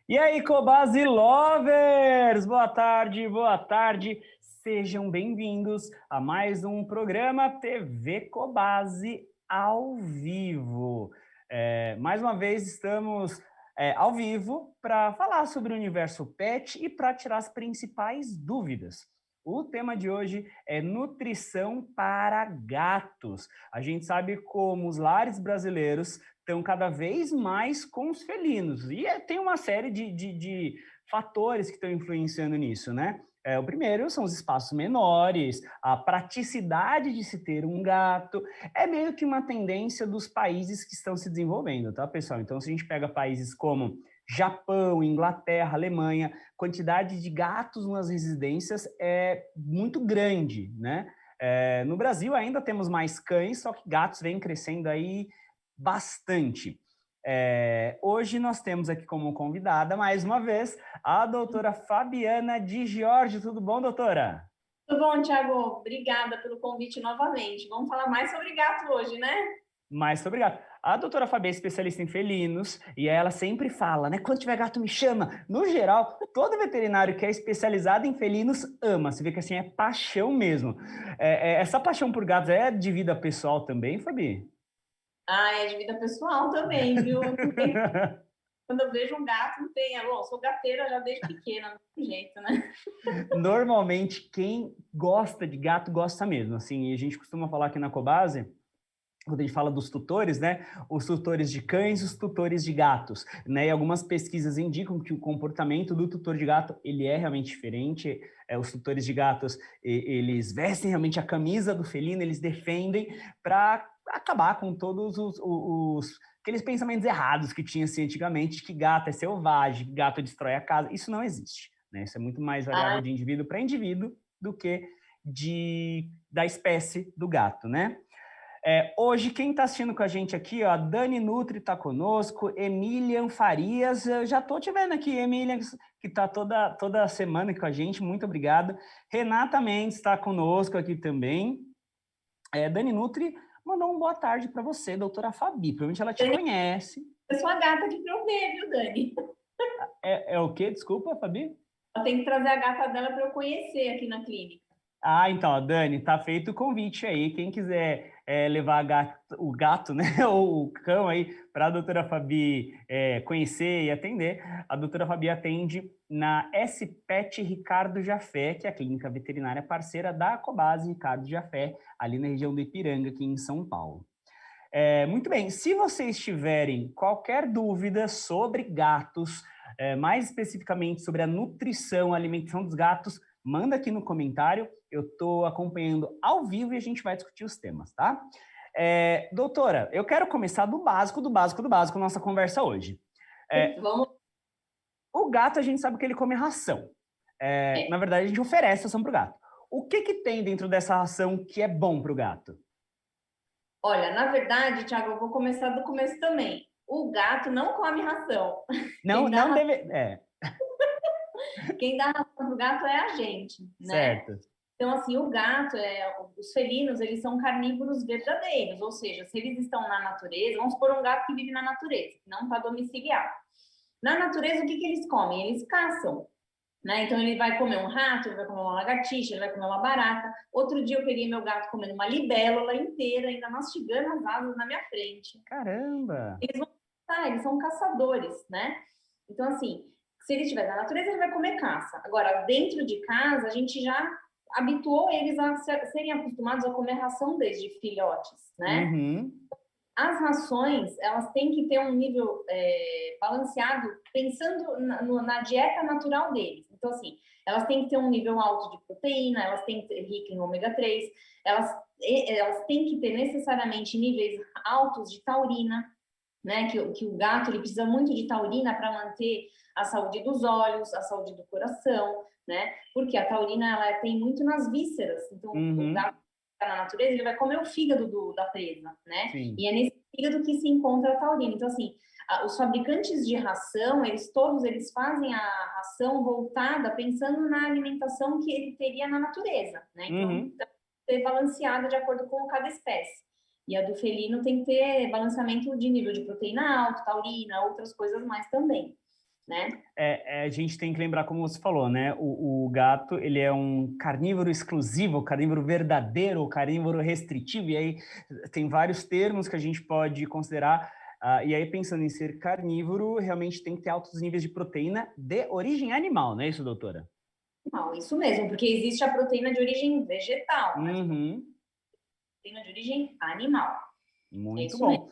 E aí, Cobasi Lovers! Boa tarde, boa tarde. Sejam bem-vindos a mais um programa TV Cobasi ao vivo. Mais uma vez estamos ao vivo para falar sobre o universo pet e para tirar as principais dúvidas. O tema de hoje é nutrição para gatos. A gente sabe como os lares brasileiros estão cada vez mais com os felinos. E tem uma série de fatores que estão influenciando nisso, né? O primeiro são os espaços menores, a praticidade de se ter um gato. É meio que uma tendência dos países que estão se desenvolvendo, tá, pessoal? Então, se a gente pega países como Japão, Inglaterra, Alemanha, quantidade de gatos nas residências é muito grande, né? No Brasil ainda temos mais cães, só que gatos vêm crescendo aí bastante. Hoje nós temos aqui como convidada, mais uma vez, a doutora Fabiana Di Giorgio. Tudo bom, doutora? Tudo bom, Thiago? Obrigada pelo convite novamente. Vamos falar mais sobre gato hoje, né? Mais obrigado. A doutora Fabi é especialista em felinos e ela sempre fala, né? Quando tiver gato, me chama. No geral, todo veterinário que é especializado em felinos ama. Você vê que assim é paixão mesmo. Essa paixão por gatos é de vida pessoal também, Fabi? Ah, é de vida pessoal também, viu? Quando eu vejo um gato, não tem. Bom, sou gateira já desde pequena, não tem jeito, né? Normalmente, quem gosta de gato gosta mesmo. Assim, e a gente costuma falar aqui na Cobase, quando a gente fala dos tutores, né? Os tutores de cães, os tutores de gatos, né? E algumas pesquisas indicam que o comportamento do tutor de gato, ele é realmente diferente. Os tutores de gatos, eles vestem realmente a camisa do felino, eles defendem para acabar com todos aqueles pensamentos errados que tinha assim, antigamente, de que gato é selvagem, que gato destrói a casa. Isso não existe, né? Isso é muito mais variável Ah, de indivíduo para indivíduo do que da espécie do gato, né? Hoje, quem está assistindo com a gente aqui, ó, Dani Nutri está conosco, Emilian Farias, eu já estou te vendo aqui, Emilian, que está toda semana com a gente, muito obrigado. Renata Mendes está conosco aqui também. Dani Nutri mandou um boa tarde para você, doutora Fabi, provavelmente ela te Dani, conhece. eu sou a gata de pra eu ver, viu, Dani? É o quê? Desculpa, Fabi? Eu tenho que trazer a gata dela para eu conhecer aqui na clínica. Ah, então, ó, Dani, tá feito o convite aí. Quem quiser levar o gato, né, ou o cão aí para a doutora Fabi conhecer e atender, a doutora Fabi atende na S-Pet Ricardo Jafé, que é a clínica veterinária parceira da Cobase Ricardo Jafé, ali na região do Ipiranga, aqui em São Paulo. Muito bem, se vocês tiverem qualquer dúvida sobre gatos, mais especificamente sobre a nutrição, a alimentação dos gatos, manda aqui no comentário, eu estou acompanhando ao vivo e a gente vai discutir os temas, tá? Doutora, eu quero começar do básico, do básico, do básico, nossa conversa hoje. Vamos. O gato, a gente sabe que ele come ração. Na verdade, a gente oferece ração para o gato. O que tem dentro dessa ração que é bom para o gato? Olha, na verdade, Thiago, eu vou começar do começo também. O gato não come ração. Não, Quem dá não ração, deve... quem dá ração pro gato é a gente, né? certo. Então, assim, o gato, os felinos, eles são carnívoros verdadeiros, ou seja, se eles estão na natureza, vamos supor um gato que vive na natureza, que não está domiciliado. Na natureza, o que eles comem? Eles caçam, né? Então, ele vai comer um rato, ele vai comer uma lagartixa, ele vai comer uma barata. Outro dia, eu peguei meu gato comendo uma libélula inteira, ainda mastigando as asas na minha frente. Caramba! Eles vão caçar, eles são caçadores, né? Então, assim, se ele estiver na natureza, ele vai comer caça. Agora, dentro de casa, a gente já habituou eles a serem acostumados a comer ração desde filhotes, né? Uhum. As rações, elas têm que ter um nível balanceado, pensando na dieta natural deles. Então, assim, elas têm que ter um nível alto de proteína, elas têm que ser rica em ômega 3, elas têm que ter necessariamente níveis altos de taurina, né? Que o gato ele precisa muito de taurina para manter a saúde dos olhos, a saúde do coração, né? Porque a taurina ela tem muito nas vísceras. Então, o Uhum. gato tá na natureza, ele vai comer o fígado da presa, né? Sim. E é nesse fígado que se encontra a taurina. Então, assim, os fabricantes de ração, eles fazem a ração voltada pensando na alimentação que ele teria na natureza, né? Então, Uhum. ser balanceada de acordo com cada espécie. E a do felino tem que ter balanceamento de nível de proteína alto, taurina, outras coisas mais também. né? A gente tem que lembrar, como você falou, né? O gato, ele é um carnívoro exclusivo, carnívoro verdadeiro, carnívoro restritivo, e aí tem vários termos que a gente pode considerar. E aí, pensando em ser carnívoro, realmente tem que ter altos níveis de proteína de origem animal, não é isso, doutora? Não, isso mesmo, porque existe a proteína de origem vegetal, mas Uhum. proteína de origem animal. É Muito isso mesmo. bom.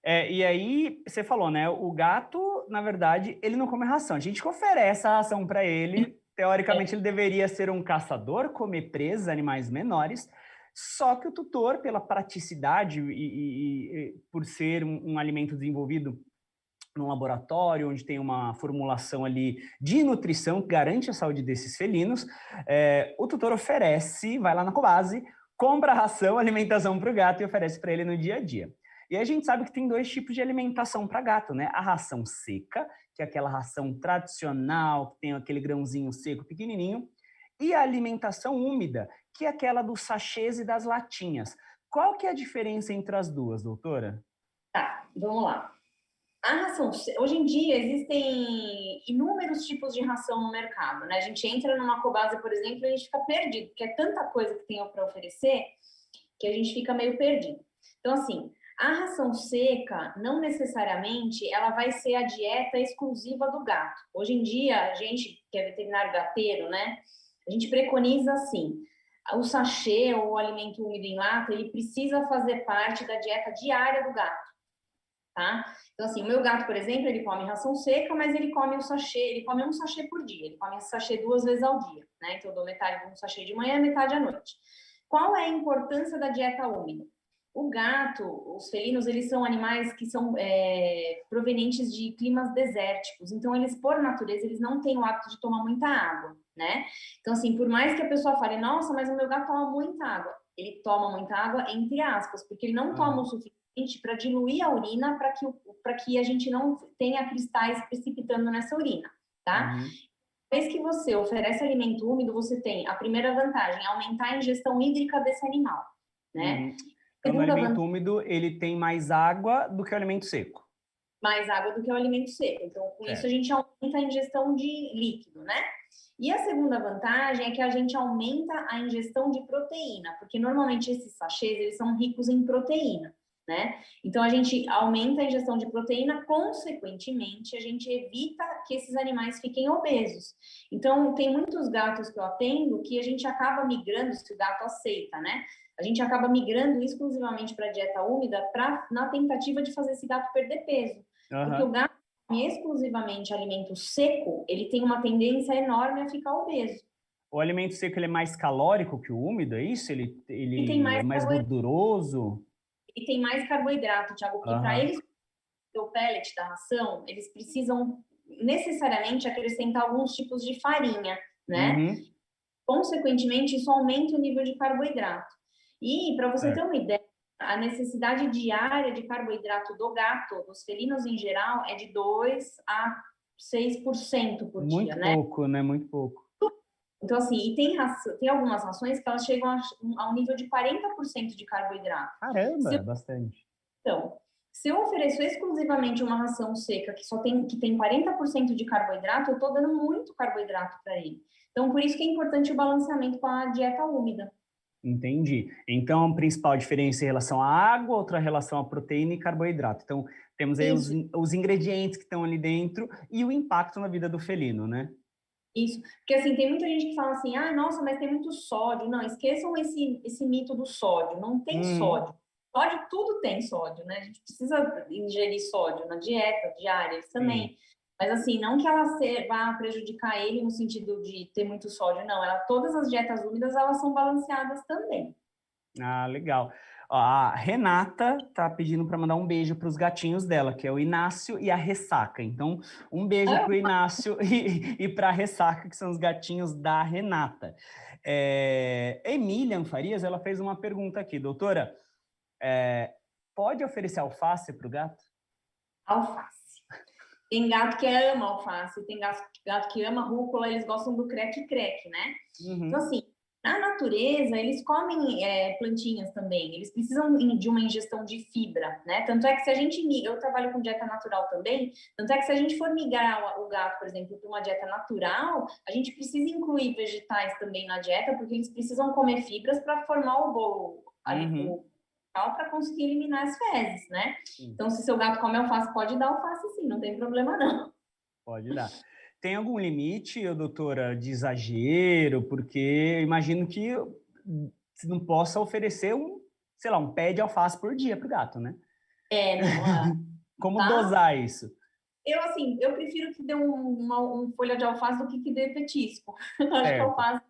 E aí, você falou, né? O gato, na verdade, ele não come ração. A gente que oferece a ração para ele. Teoricamente, ele deveria ser um caçador, comer presas, animais menores. Só que o tutor, pela praticidade e por ser um alimento desenvolvido num laboratório, onde tem uma formulação ali de nutrição que garante a saúde desses felinos, o tutor oferece, vai lá na Cobase, compra a ração, alimentação para o gato e oferece para ele no dia a dia. E a gente sabe que tem dois tipos de alimentação para gato, né? A ração seca, que é aquela ração tradicional, que tem aquele grãozinho seco pequenininho, e a alimentação úmida, que é aquela dos sachês e das latinhas. Qual que é a diferença entre as duas, doutora? Tá, vamos lá. A ração, hoje em dia existem inúmeros tipos de ração no mercado, né? A gente entra numa Cobase, por exemplo, e a gente fica perdido, porque é tanta coisa que tem para oferecer que a gente fica meio perdido. Então, assim, a ração seca, não necessariamente, ela vai ser a dieta exclusiva do gato. Hoje em dia, a gente, que é veterinário gateiro, né? A gente preconiza assim, o sachê ou o alimento úmido em lata, ele precisa fazer parte da dieta diária do gato, tá? Então, assim, o meu gato, por exemplo, ele come ração seca, mas ele come o sachê, ele come um sachê por dia, ele come esse sachê 2 vezes ao dia, né? Então, eu dou metade de um sachê de manhã, metade à noite. Qual é a importância da dieta úmida? O gato, os felinos, eles são animais que são provenientes de climas desérticos. Então, eles, por natureza, eles não têm o hábito de tomar muita água, né? Então, assim, por mais que a pessoa fale, nossa, mas o meu gato toma muita água. Ele toma muita água, entre aspas, porque ele não toma o suficiente para diluir a urina para que a gente não tenha cristais precipitando nessa urina, tá? Uhum. Vez que você oferece alimento úmido, você tem a primeira vantagem, aumentar a ingestão hídrica desse animal, né? Uhum. Então, no Segunda alimento vantagem, úmido, ele tem mais água do que o alimento seco. mais água do que o alimento seco. Então, com isso, a Certo. gente aumenta a ingestão de líquido, né? E a segunda vantagem é que a gente aumenta a ingestão de proteína, porque normalmente esses sachês, eles são ricos em proteína, né? Então, a gente aumenta a ingestão de proteína, consequentemente, a gente evita que esses animais fiquem obesos. Então, tem muitos gatos que eu atendo que a gente acaba migrando, se o gato aceita, né? A gente acaba migrando exclusivamente para a dieta úmida na tentativa de fazer esse gato perder peso. Porque o Uhum. gato come exclusivamente alimento seco, ele tem uma tendência enorme a ficar obeso. O alimento seco ele é mais calórico que o úmido, é isso? Ele, E tem ele é mais mais carboidrato, gorduroso? e tem mais carboidrato, Thiago, porque para Aham. eles ter o pellet da ração, eles precisam necessariamente acrescentar alguns tipos de farinha, né? Uhum. Consequentemente, isso aumenta o nível de carboidrato. E para você ter Certo. uma ideia, a necessidade diária de carboidrato do gato, dos felinos em geral, é de 2 a 6% por dia, Muito né? pouco, né? Muito pouco. Então, assim, e tem algumas rações que elas chegam a um nível de 40% de carboidrato. Caramba, Se é bastante. Então, se eu ofereço exclusivamente uma ração seca que tem 40% de carboidrato, eu estou dando muito carboidrato para ele. Então, por isso que é importante o balanceamento com a dieta úmida. Entendi. Então, a principal diferença em relação à água, outra relação à proteína e carboidrato. Então, temos aí Isso, os ingredientes que estão ali dentro e o impacto na vida do felino, né? isso. Porque, assim, tem muita gente que fala assim, ah, nossa, mas tem muito sódio. Não, esqueçam esse mito do sódio. Não tem Uhum. sódio. Sódio, tudo tem sódio, né? A gente precisa ingerir sódio na dieta diária, eles Sim. também. Mas, assim, não que ela vá prejudicar ele no sentido de ter muito sódio, não. Todas as dietas úmidas, elas são balanceadas também. Ah, legal. Ó, a Renata tá pedindo para mandar um beijo para os gatinhos dela, que é o Inácio e a Ressaca. Então, um beijo para o Inácio e para a Ressaca, que são os gatinhos da Renata. Emília Farias, ela fez uma pergunta aqui, doutora. Pode oferecer alface para o gato? Alface. Tem gato que ama alface, tem gato que ama rúcula, eles gostam do creque-creque, né? Então, Uhum. assim, Na natureza, eles comem plantinhas também, eles precisam de uma ingestão de fibra, né? Tanto é que se a gente migra, eu trabalho com dieta natural também, tanto é que se a gente for migrar o gato, por exemplo, para uma dieta natural, a gente precisa incluir vegetais também na dieta, porque eles precisam comer fibras para formar o bolo ali, para conseguir eliminar as fezes, né? Então, se seu gato come alface, pode dar alface sim, não tem problema não. Pode dar. Tem algum limite, doutora, de exagero? Porque eu imagino que você não possa oferecer sei lá, um pé de alface por dia para o gato, né? Não. Como dosar isso? Eu prefiro que dê uma folha de alface do que dê petisco. Eu acho que a alface,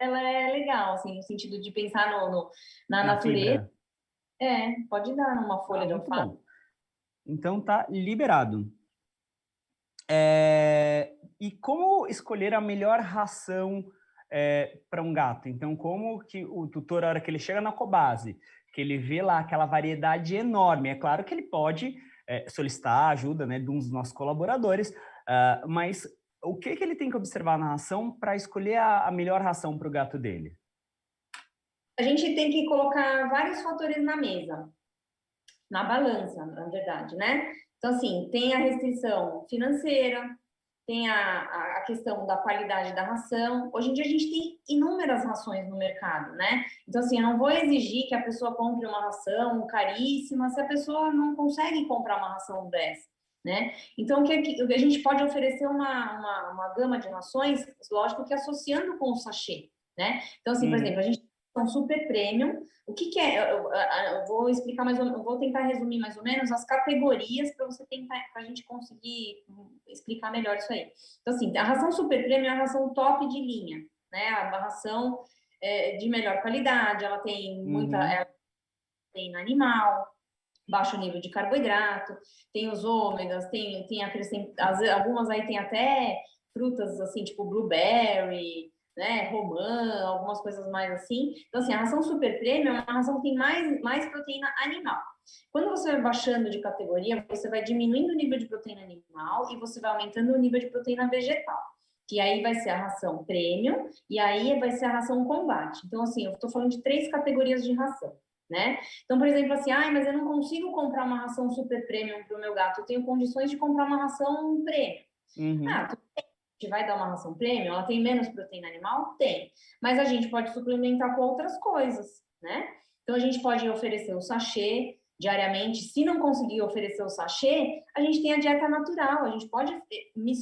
ela é legal, assim, no sentido de pensar na natureza. Fibra. Pode dar numa folha de alface. Bom. Então tá liberado. E como escolher a melhor ração para um gato? Então, como que o tutor, a hora que ele chega na Cobase, que ele vê lá aquela variedade enorme, é claro que ele pode solicitar a ajuda, né, de um dos nossos colaboradores, mas o que ele tem que observar na ração para escolher a melhor ração para o gato dele? A gente tem que colocar vários fatores na mesa, na balança, na verdade, né? Então, assim, tem a restrição financeira, tem a questão da qualidade da ração. Hoje em dia a gente tem inúmeras rações no mercado, né? Então, assim, eu não vou exigir que a pessoa compre uma ração caríssima se a pessoa não consegue comprar uma ração dessa, né? Então, a gente pode oferecer uma gama de rações, lógico que associando com o sachê, né? Então, assim, por exemplo, a gente tem um super premium. O que é? Eu vou explicar mais ou menos, vou tentar resumir mais ou menos as categorias para a gente conseguir explicar melhor isso aí. Então, assim, a ração super premium é a ração top de linha, né? A ração de melhor qualidade, ela tem muita proteína animal, baixo nível de carboidrato, tem os ômegas, tem algumas aí tem até frutas assim, tipo blueberry, né, romã, algumas coisas mais assim. Então, assim, a ração super premium é uma ração que tem mais proteína animal. Quando você vai baixando de categoria, você vai diminuindo o nível de proteína animal e você vai aumentando o nível de proteína vegetal, que aí vai ser a ração premium e aí vai ser a ração combate. Então, assim, eu estou falando de 3 categorias de ração, né? Então, por exemplo, assim, mas eu não consigo comprar uma ração super premium para o meu gato, eu tenho condições de comprar uma ração premium. Tudo bem, a gente vai dar uma ração premium, ela tem menos proteína animal? Tem. Mas a gente pode suplementar com outras coisas, né? Então, a gente pode oferecer o sachê diariamente. Se não conseguir oferecer o sachê, a gente tem a dieta natural. A gente pode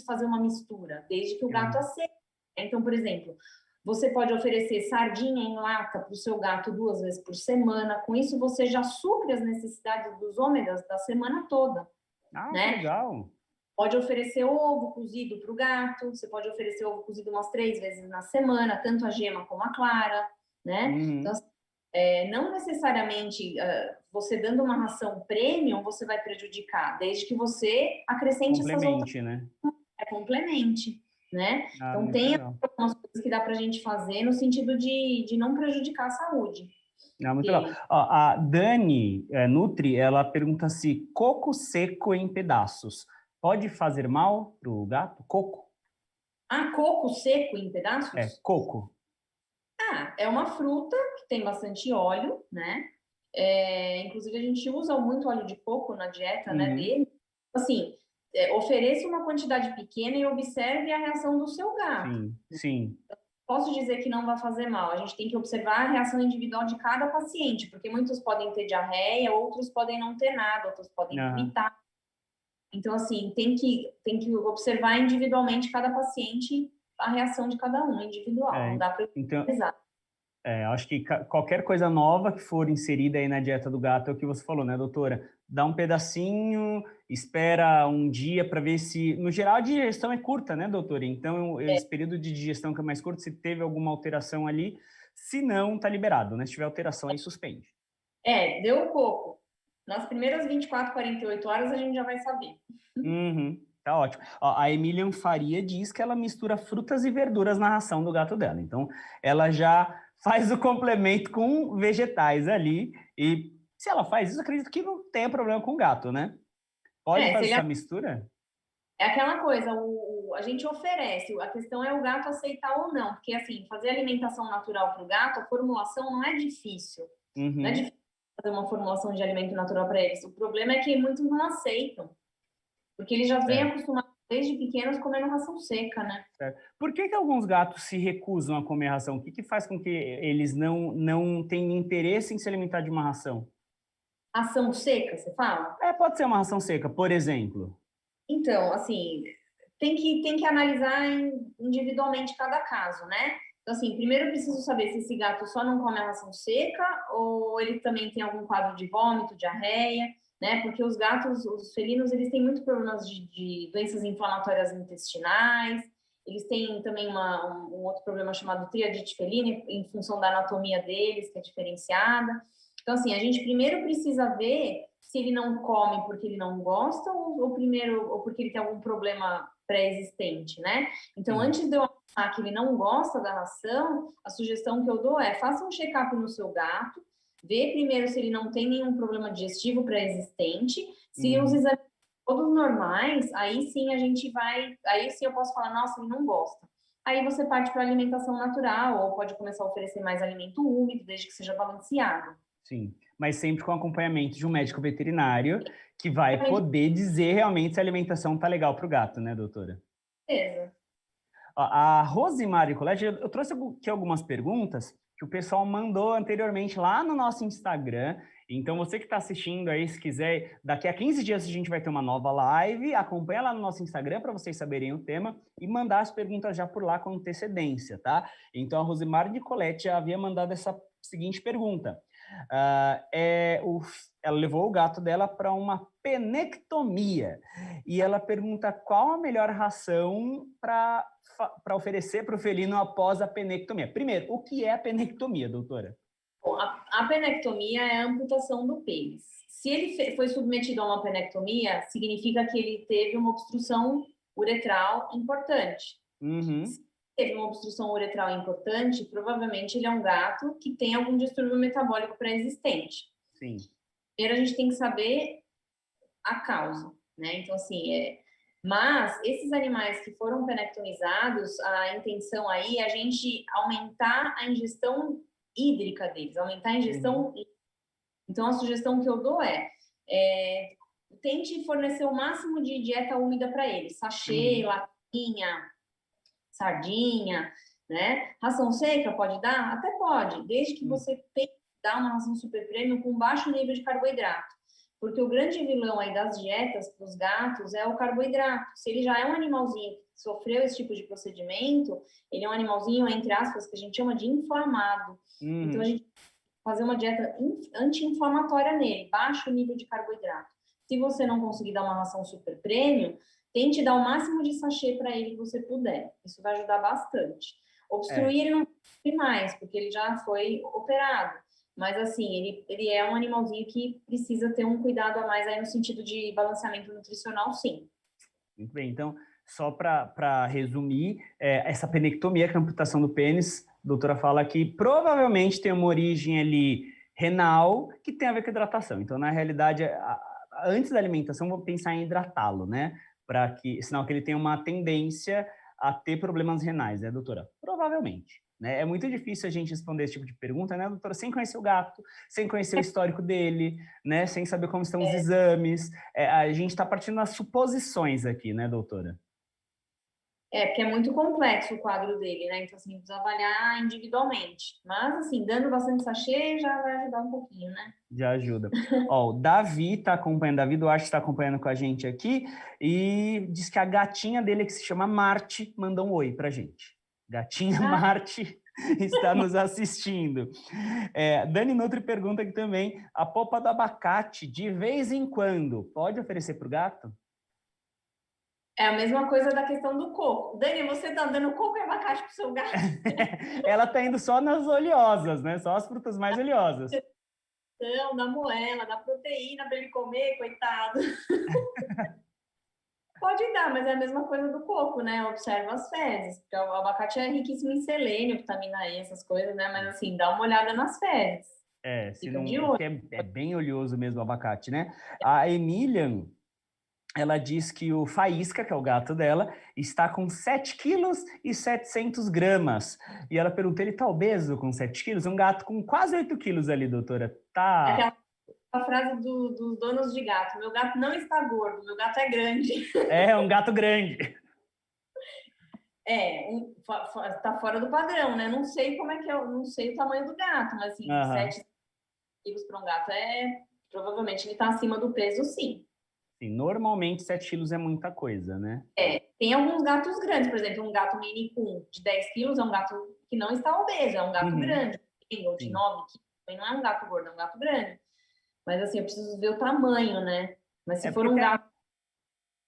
fazer uma mistura, desde que o gato aceite. Então, por exemplo, você pode oferecer sardinha em lata para o seu gato 2 vezes por semana. Com isso, você já supre as necessidades dos ômegas da semana toda. Né? Que legal! Pode oferecer ovo cozido para o gato. Você pode oferecer ovo cozido umas 3 vezes na semana, tanto a gema como a clara, né? Então, não necessariamente você dando uma ração premium, você vai prejudicar, desde que você acrescente essas outras... né? Complemente, né? Então, tem algumas coisas que dá para a gente fazer no sentido de não prejudicar a saúde. Muito legal. A Dani Nutri, ela pergunta se coco seco em pedaços pode fazer mal para o gato? Coco? Coco seco em pedaços? Coco. É uma fruta que tem bastante óleo, né? Inclusive, a gente usa muito óleo de coco na dieta, né, dele. Assim, ofereça uma quantidade pequena e observe a reação do seu gato. Sim. Posso dizer que não vai fazer mal. A gente tem que observar a reação individual de cada paciente, porque muitos podem ter diarreia, outros podem não ter nada, outros podem vomitar. Então, assim, tem que observar individualmente cada paciente, a reação de cada um, individual. Não dá para utilizar. Acho que qualquer coisa nova que for inserida aí na dieta do gato é o que você falou, né, doutora? Dá um pedacinho, espera um dia para ver se... No geral, a digestão é curta, né, doutora? Então, esse período de digestão que é mais curto, se teve alguma alteração ali, se não, tá liberado, né? Se tiver alteração, aí suspende. Deu o coco. Nas primeiras 24, 48 horas, a gente já vai saber. Tá ótimo. A Emilian Faria diz que ela mistura frutas e verduras na ração do gato dela. Então, ela já faz o complemento com vegetais ali. E se ela faz isso, acredito que não tenha problema com o gato, né? Pode fazer essa mistura? É aquela coisa, a gente oferece, a questão é o gato aceitar ou não, porque assim, fazer alimentação natural para o gato, a formulação não é difícil. Não é Uhum. difícil fazer uma formulação de alimento natural para eles. O problema é que muitos não aceitam, porque eles já vêm Certo, acostumados desde pequenos comendo ração seca, né? certo. Por que que alguns gatos se recusam a comer ração? O que que faz com que eles não tenham interesse em se alimentar de uma ração? Ração seca, você fala? Pode ser uma ração seca, por exemplo. Então, assim, tem que analisar individualmente cada caso, né? Então, assim, primeiro eu preciso saber se esse gato só não come a ração seca ou ele também tem algum quadro de vômito, diarreia, né? Porque os gatos, os felinos, eles têm muitos problemas de doenças inflamatórias intestinais, eles têm também um outro problema chamado triadite felina, em função da anatomia deles, que é diferenciada. Então, assim, a gente primeiro precisa ver se ele não come porque ele não gosta ou porque ele tem algum problema pré-existente, né? Então, Sim. antes de eu achar que ele não gosta da ração, a sugestão que eu dou é faça um check-up no seu gato, vê primeiro se ele não tem nenhum problema digestivo pré-existente, se os Uhum. exames todos normais, aí sim eu posso falar, nossa, ele não gosta. Aí você parte para alimentação natural, ou pode começar a oferecer mais alimento úmido, desde que seja balanceado. Sim, mas sempre com acompanhamento de um médico veterinário que vai poder dizer realmente se a alimentação tá legal para o gato, né, doutora? Beleza. Ó, a Rosemary Colette, eu trouxe aqui algumas perguntas que o pessoal mandou anteriormente lá no nosso Instagram. Então, você que está assistindo aí, se quiser, daqui a 15 dias a gente vai ter uma nova live. Acompanha lá no nosso Instagram para vocês saberem o tema e mandar as perguntas já por lá com antecedência, tá? Então, a Rosemary Nicolette já havia mandado essa seguinte pergunta. Ela levou o gato dela para uma penectomia e ela pergunta qual a melhor ração para oferecer para o felino após a penectomia. Primeiro, o que é a penectomia, doutora? Bom, a penectomia é a amputação do pênis. Se ele foi submetido a uma penectomia, significa que ele teve uma obstrução uretral importante. Uhum. Se teve uma obstrução uretral importante, provavelmente ele é um gato que tem algum distúrbio metabólico pré-existente. Sim. Primeiro a gente tem que saber a causa, né? Então, assim, mas esses animais que foram penectomizados, a intenção aí é a gente aumentar a ingestão hídrica deles, aumentar a Uhum. ingestão. Então, a sugestão que eu dou tente fornecer o máximo de dieta úmida para eles, sachê, Uhum. latinha, sardinha, né? Ração seca pode dar? Até pode, desde que Uhum. você tenha que dar uma ração super premium com baixo nível de carboidrato. Porque o grande vilão aí das dietas para os gatos é o carboidrato. Se ele já é um animalzinho que sofreu esse tipo de procedimento, ele é um animalzinho, entre aspas, que a gente chama de inflamado. Então, a Uhum. gente fazer uma dieta anti-inflamatória nele, baixo nível de carboidrato. Se você não conseguir dar uma ração super premium, tente dar o máximo de sachê para ele que você puder. Isso vai ajudar bastante. É, Obstruir ele não tem mais, porque ele já foi operado. Mas, assim, ele é um animalzinho que precisa ter um cuidado a mais aí no sentido de balanceamento nutricional, sim. muito bem. Então, só para resumir, essa penectomia, que é a amputação do pênis, a doutora fala que provavelmente tem uma origem ali renal que tem a ver com hidratação. Então, na realidade, antes da alimentação, vou pensar em hidratá-lo, né? Para que, senão que ele tem uma tendência a ter problemas renais, né, doutora? Provavelmente. Né? É muito difícil a gente responder esse tipo de pergunta, né, doutora? Sem conhecer o gato, sem conhecer o histórico dele, né? Sem saber como estão os exames. A gente está partindo das suposições aqui, né, doutora? Porque é muito complexo o quadro dele, né? Então, assim, precisa avaliar individualmente. Mas, assim, dando bastante sachê já vai ajudar um pouquinho, né? Já ajuda. Ó, o Davi está acompanhando, Davi Duarte está acompanhando com a gente aqui e diz que a gatinha dele, que se chama Marte, mandou um oi pra gente. Gatinha Ah, Marte está nos assistindo. Dani Nutri pergunta aqui também: a polpa do abacate, de vez em quando, pode oferecer para o gato? é a mesma coisa da questão do coco. Dani, você tá dando coco e abacate pro seu gato? Ela está indo só nas oleosas, né? Só as frutas mais oleosas. Então, dá moela, dá proteína para ele comer, coitado. Pode dar, mas é a mesma coisa do coco, né? Observa as fezes, porque o abacate é riquíssimo em selênio, vitamina E, essas coisas, né? Mas assim, dá uma olhada nas fezes. Se Fica não, de olho. porque é bem oleoso mesmo o abacate, né? A Emilian ela diz que o Faísca, que é o gato dela, está com 7 quilos e 700 gramas. E ela pergunta, ele tá obeso com 7 quilos? Um gato com quase 8 quilos ali, doutora. Tá... Aquela a frase dos donos de gato. Meu gato não está gordo, meu gato é grande. É um gato grande. Tá fora do padrão, né? Não sei como é que é, não sei o tamanho do gato, mas assim, 7 quilos para um gato provavelmente ele está acima do peso, sim. Sim, normalmente 7 quilos é muita coisa, né? Tem alguns gatos grandes, por exemplo, um gato Maine Coon de 10 quilos é um gato que não está obeso, é um gato grande, ou de 9 quilos, também não é um gato gordo, é um gato grande. Mas assim, eu preciso ver o tamanho, né? Mas se for um gato...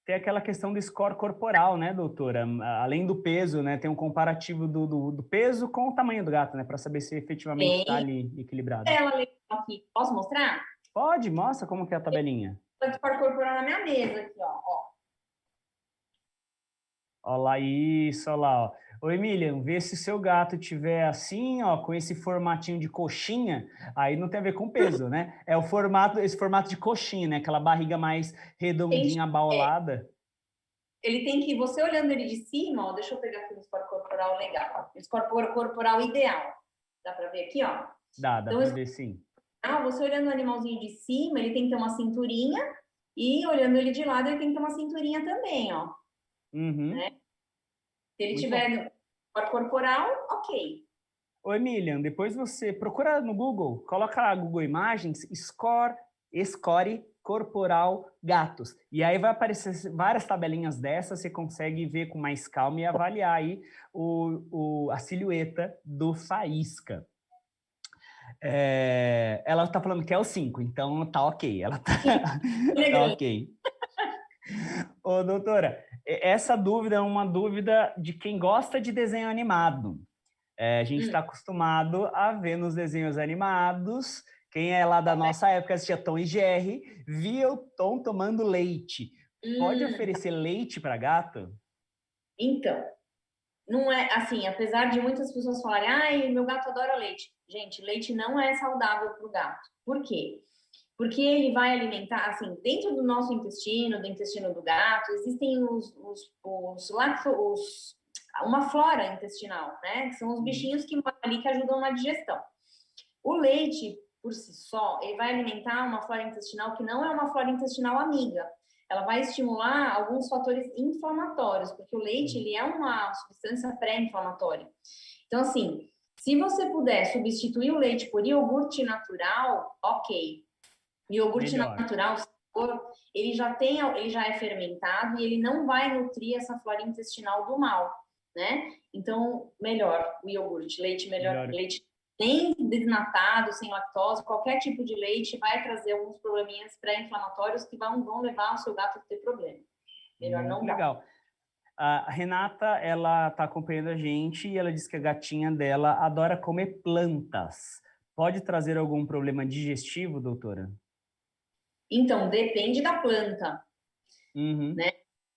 Tem aquela questão do score corporal, né, doutora? Além do peso, né? Tem um comparativo do peso com o tamanho do gato, né? Para saber se efetivamente está ali equilibrado. Ela legal aqui. Posso mostrar? Pode, mostra como que é a tabelinha. O score corporal na minha mesa aqui, ó. Olha lá, isso, olha lá, ó. Ô, Emília, vê se o seu gato tiver assim, ó, com esse formatinho de coxinha, aí não tem a ver com peso, né? É o formato, esse formato de coxinha, né? Aquela barriga mais redondinha, abaulada. Ele tem que, você olhando ele de cima, ó, deixa eu pegar aqui o score corporal legal. O score corporal ideal. Dá para ver aqui, ó? Dá então, para ver sim. Você olhando o animalzinho de cima, ele tem que ter uma cinturinha, e olhando ele de lado, ele tem que ter uma cinturinha também, ó. Né? Se ele tiver score corporal, ok. Ô, Emilian, depois você procura no Google, coloca lá Google Imagens, score corporal gatos. E aí vai aparecer várias tabelinhas dessas, você consegue ver com mais calma e avaliar aí a silhueta do Faísca. Ela está falando que é o 5, então tá ok. Ela tá ok. Ô, doutora, essa dúvida é uma dúvida de quem gosta de desenho animado. A gente está acostumado a ver nos desenhos animados, quem é lá da nossa época assistia Tom e Jerry, via o Tom tomando leite. Pode oferecer leite para gato? Então, não é assim, apesar de muitas pessoas falarem, ai, meu gato adora leite. Gente, leite não é saudável para o gato. Por quê? Porque ele vai alimentar, assim, dentro do nosso intestino, do intestino do gato, existem uma flora intestinal, né? Que são os bichinhos que moram ali que ajudam na digestão. O leite, por si só, ele vai alimentar uma flora intestinal que não é uma flora intestinal amiga. Ela vai estimular alguns fatores inflamatórios, porque o leite, ele é uma substância pré-inflamatória. Então, assim, se você puder substituir o leite por iogurte natural, ok. O iogurte natural, ele já é fermentado e ele não vai nutrir essa flora intestinal do mal, né? Então, melhor o iogurte, leite melhor. Leite nem desnatado, sem lactose, qualquer tipo de leite vai trazer alguns probleminhas pré-inflamatórios que vão levar o seu gato a ter problema. Melhor não dar. Legal. A Renata, ela está acompanhando a gente e ela diz que a gatinha dela adora comer plantas. Pode trazer algum problema digestivo, doutora? Então, depende da planta, né?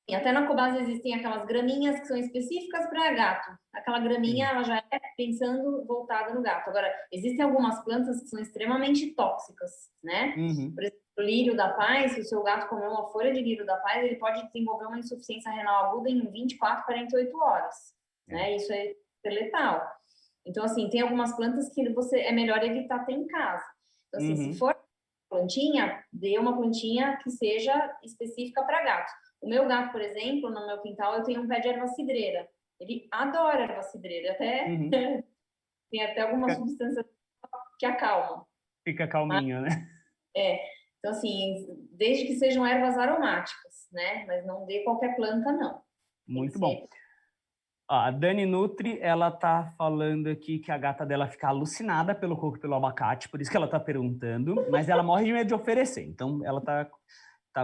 E até na Cobase existem aquelas graminhas que são específicas para gato. Aquela graminha, ela já é pensando voltada no gato. Agora, existem algumas plantas que são extremamente tóxicas, né? Por exemplo, o lírio da paz, se o seu gato comer uma folha de lírio da paz, ele pode desenvolver uma insuficiência renal aguda em 24, 48 horas, né? Isso é letal. Então, assim, tem algumas plantas que é melhor evitar ter em casa. Então, assim, se for plantinha, dê uma plantinha que seja específica para gatos. O meu gato, por exemplo, no meu quintal, eu tenho um pé de erva cidreira. Ele adora erva cidreira, tem até alguma substância que acalma. Fica calminho, né? Então, assim, desde que sejam ervas aromáticas, né? Mas não dê qualquer planta, não. Muito bom. A Dani Nutri, ela tá falando aqui que a gata dela fica alucinada pelo coco e pelo abacate, por isso que ela tá perguntando, mas ela morre de medo de oferecer, então ela tá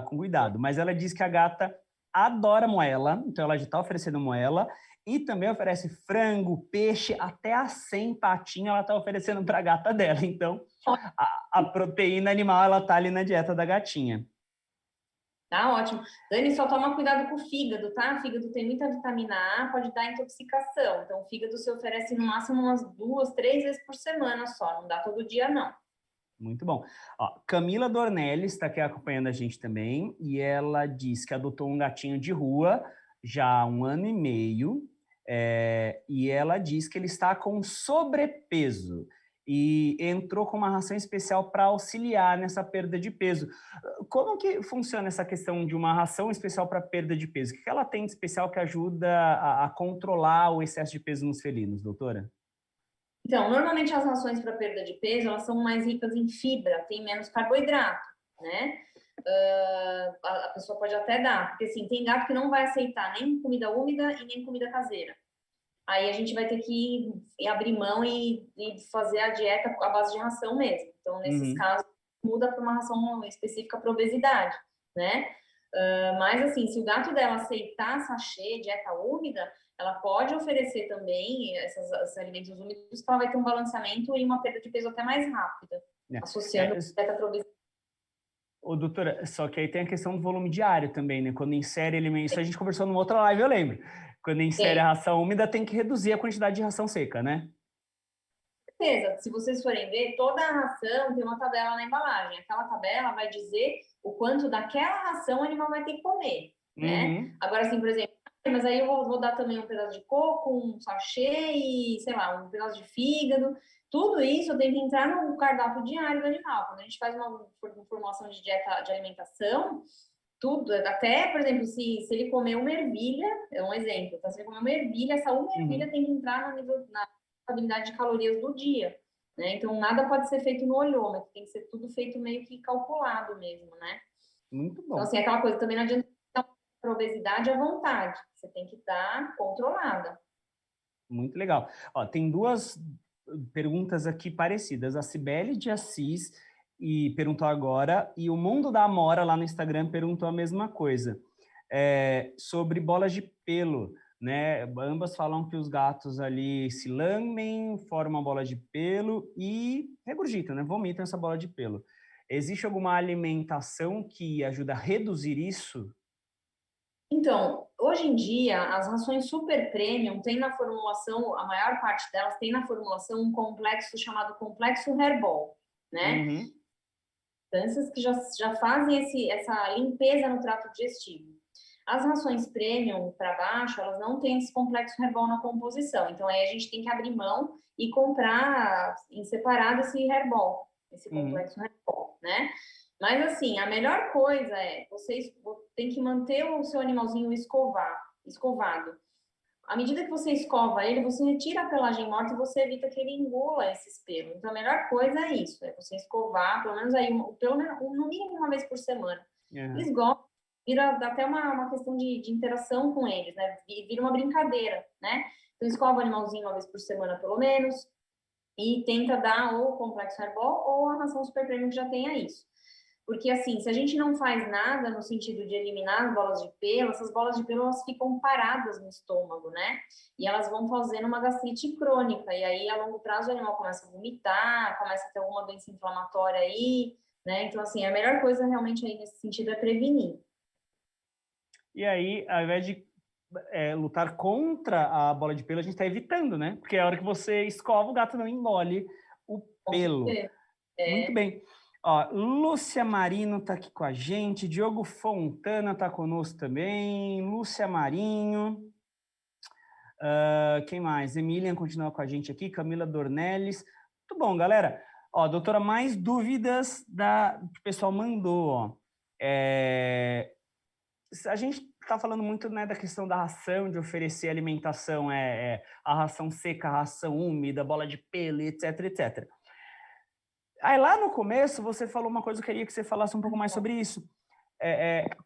com cuidado. Mas ela diz que a gata adora moela, então ela já tá oferecendo moela, e também oferece frango, peixe, até a 100 patinha ela tá oferecendo para a gata dela. Então, a proteína animal, ela tá ali na dieta da gatinha. Tá ótimo. Dani, só toma cuidado com o fígado, tá? O fígado tem muita vitamina A, pode dar intoxicação. Então, o fígado se oferece no máximo umas 2, 3 vezes por semana só. Não dá todo dia, não. Muito bom. Ó, Camila Dornelles está aqui acompanhando a gente também, e ela diz que adotou um gatinho de rua já há 1 ano e meio, e ela diz que ele está com sobrepeso e entrou com uma ração especial para auxiliar nessa perda de peso. Como que funciona essa questão de uma ração especial para perda de peso? O que ela tem de especial que ajuda a controlar o excesso de peso nos felinos, doutora? Então, normalmente as rações para perda de peso, elas são mais ricas em fibra, tem menos carboidrato, né? A pessoa pode até dar, porque assim, tem gato que não vai aceitar nem comida úmida e nem comida caseira. Aí a gente vai ter que abrir mão e fazer a dieta à base de ração mesmo. Então, nesses Uhum. casos, muda para uma ração específica para obesidade, né? Mas assim, se o gato dela aceitar sachê, dieta úmida, ela pode oferecer também esses alimentos úmidos, que ela vai ter um balanceamento e uma perda de peso até mais rápida, associando a dieta para obesidade. Ô, doutora, só que aí tem a questão do volume diário também, né? Quando insere alimentos, isso a gente conversou numa outra live, eu lembro. Quando insere a ração úmida, tem que reduzir a quantidade de ração seca, né? Certeza, se vocês forem ver, toda a ração tem uma tabela na embalagem. Aquela tabela vai dizer o quanto daquela ração o animal vai ter que comer, né? Uhum. Agora, assim, por exemplo, mas aí eu vou dar também um pedaço de coco, um sachê e, sei lá, um pedaço de fígado. Tudo isso tem que entrar no cardápio diário do animal. Quando a gente faz uma formulação de dieta de alimentação, tudo, até, por exemplo, se ele comer uma ervilha, é um exemplo, tá? Se ele comer uma ervilha, essa uma ervilha Uhum. tem que entrar no nível, na quantidade de calorias do dia, né? Então, nada pode ser feito no olhômetro, tem que ser tudo feito meio que calculado mesmo, né? Muito Então, bom. assim, aquela coisa, também não adianta para obesidade à vontade, você tem que estar controlada. Muito legal. Ó, tem duas perguntas aqui parecidas. A Cibele de Assis perguntou agora, e o Mundo da Amora lá no Instagram perguntou a mesma coisa. Sobre bolas de pelo, né? Ambas falam que os gatos ali se lambem, formam bola de pelo e regurgitam, né? Vomitam essa bola de pelo. Existe alguma alimentação que ajuda a reduzir isso? Então, hoje em dia, as rações super premium tem na formulação, a maior parte delas tem na formulação um complexo chamado complexo Herbol, né? Uhum. Substâncias que já fazem essa limpeza no trato digestivo. As rações premium para baixo, elas não têm esse complexo Herbol na composição. Então, aí a gente tem que abrir mão e comprar em separado esse Herbol, esse Uhum. complexo Herbol, né? Mas, assim, a melhor coisa é, vocês têm que manter o seu animalzinho escovado. À medida que você escova ele, você retira a pelagem morta e você evita que ele engula esses pelos. Então, a melhor coisa é isso, é você escovar, pelo menos aí, pelo menos, no mínimo uma vez por semana. Uhum. Eles gostam, dá até uma questão de interação com eles, né? Vira uma brincadeira, né? Então, escova o animalzinho uma vez por semana, pelo menos, e tenta dar ou o complexo herbol ou a ração super premium que já tenha isso. Porque, assim, se a gente não faz nada no sentido de eliminar as bolas de pelo, essas bolas de pelo elas ficam paradas no estômago, né? E elas vão fazendo uma gastrite crônica. E aí, a longo prazo, o animal começa a vomitar, começa a ter alguma doença inflamatória aí, né? Então, assim, a melhor coisa realmente aí nesse sentido é prevenir. E aí, ao invés de lutar contra a bola de pelo, a gente está evitando, né? Porque a hora que você escova, o gato não engole o Com pelo. certeza. Muito bem. Ó, Lúcia Marino está aqui com a gente, Diogo Fontana está conosco também, Lúcia Marinho, quem mais? Emilian continua com a gente aqui, Camila Dornelles. Muito bom, galera. Ó, doutora, mais dúvidas que o pessoal mandou. Ó. A gente está falando muito, né, da questão da ração, de oferecer alimentação, a ração seca, a ração úmida, bola de pelo, etc, etc. Aí lá no começo você falou uma coisa, eu queria que você falasse um pouco mais sobre isso.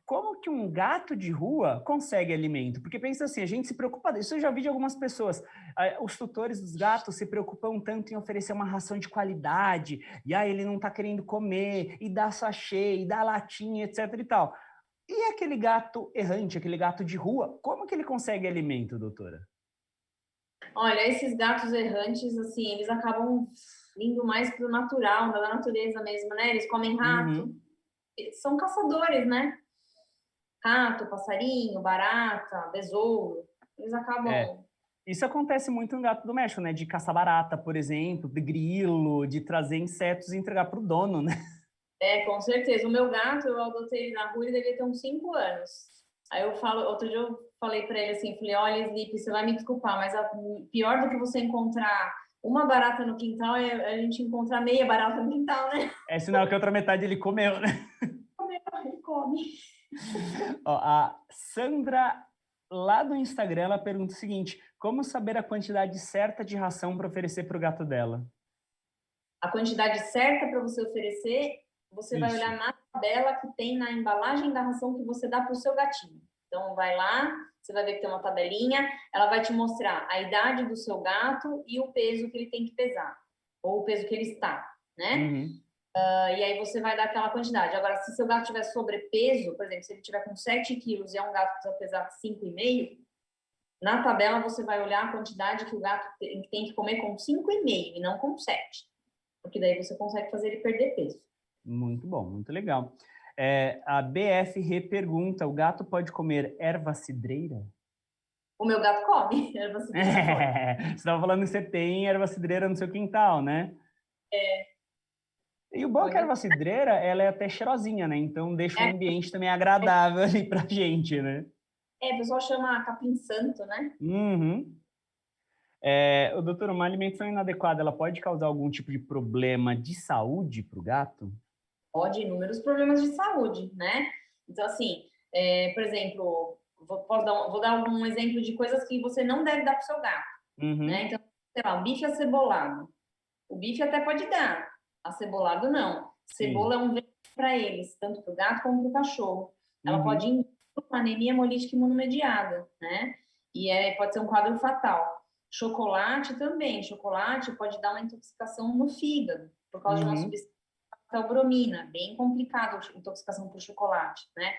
Como que um gato de rua consegue alimento? Porque pensa assim, a gente se preocupa, isso eu já vi de algumas pessoas, os tutores dos gatos se preocupam tanto em oferecer uma ração de qualidade, e aí ele não está querendo comer, e dá sachê, e dá latinha, etc e tal. E aquele gato errante, aquele gato de rua, como que ele consegue alimento, doutora? Olha, esses gatos errantes, assim, eles acabam indo mais pro natural, da natureza mesmo, né? Eles comem rato, Uhum. eles são caçadores, né? Rato, passarinho, barata, besouro, eles É. acabam. Isso acontece muito no gato doméstico, né? De caçar barata, por exemplo, de grilo, de trazer insetos e entregar para o dono, né? Com certeza. O meu gato, eu adotei ele na rua, ele devia ter uns 5 anos. Aí eu falo, outro dia eu falei para ele assim, falei, olha, Sleep, você vai me desculpar, mas pior do que você encontrar uma barata no quintal é a gente encontrar meia barata no quintal, né? É sinal que a outra metade ele comeu, né? Ele come. Ó, a Sandra, lá do Instagram, ela pergunta o seguinte: como saber a quantidade certa de ração para oferecer para o gato dela? A quantidade certa para você oferecer, você vai Isso. olhar na tabela que tem na embalagem da ração que você dá para o seu gatinho. Então, vai lá, você vai ver que tem uma tabelinha, ela vai te mostrar a idade do seu gato e o peso que ele tem que pesar, ou o peso que ele está, né? Uhum. E aí você vai dar aquela quantidade. Agora, se seu gato tiver sobrepeso, por exemplo, se ele tiver com 7 quilos e é um gato que precisa pesar 5,5, na tabela você vai olhar a quantidade que o gato tem que comer com 5,5 e não com 7. Porque daí você consegue fazer ele perder peso. Muito bom, muito legal. A BF pergunta: o gato pode comer erva cidreira? O meu gato come erva cidreira, pode. Você estava falando que você tem erva cidreira no seu quintal, né? E o bom é que a Pode. erva cidreira, ela é até cheirosinha, né? Então deixa o É, ambiente também agradável ali pra gente, né? o pessoal chama capim santo, né? Uhum. Doutor, uma alimentação inadequada, ela pode causar algum tipo de problema de saúde para o gato? Pode inúmeros problemas de saúde, né? Então, assim, por exemplo, vou dar um exemplo de coisas que você não deve dar para o seu gato, né? Uhum, Então, sei lá, um bife acebolado. O bife até pode dar, acebolado não. sim. Cebola é um veneno para eles, tanto para o gato como para o cachorro. Ela pode Uhum, induzir uma anemia hemolítica imunomediada, né? E pode ser um quadro fatal. Chocolate também. Chocolate pode dar uma intoxicação no fígado, por causa de uma uhum, substância, bromina, bem complicado a intoxicação por chocolate, né?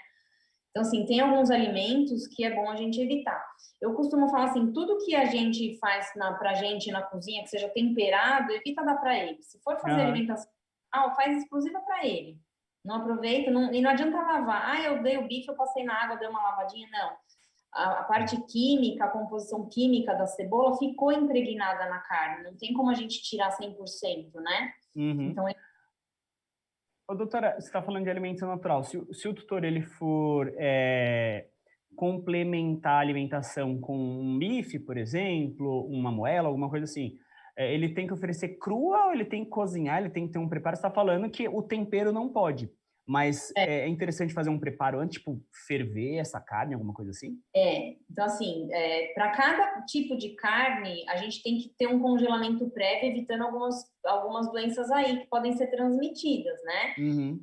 Então, assim, tem alguns alimentos que é bom a gente evitar. Eu costumo falar assim, tudo que a gente faz pra gente na cozinha, que seja temperado, evita dar para ele. Se for fazer aham, alimentação, faz exclusiva para ele. Não aproveita, e não adianta lavar. Eu dei o bife, eu passei na água, dei uma lavadinha. Não. A parte química, a composição química da cebola ficou impregnada na carne. Não tem como a gente tirar 100%, né? uhum. Então, Ô, doutora, você está falando de alimentação natural. Se o tutor ele for complementar a alimentação com um bife, por exemplo, uma moela, alguma coisa assim, ele tem que oferecer crua ou ele tem que cozinhar, ele tem que ter um preparo? Você está falando que o tempero não pode, mas é interessante fazer um preparo antes, tipo, ferver essa carne, alguma coisa assim? Então, assim, para cada tipo de carne, a gente tem que ter um congelamento prévio, evitando algumas doenças aí que podem ser transmitidas, né? Uhum,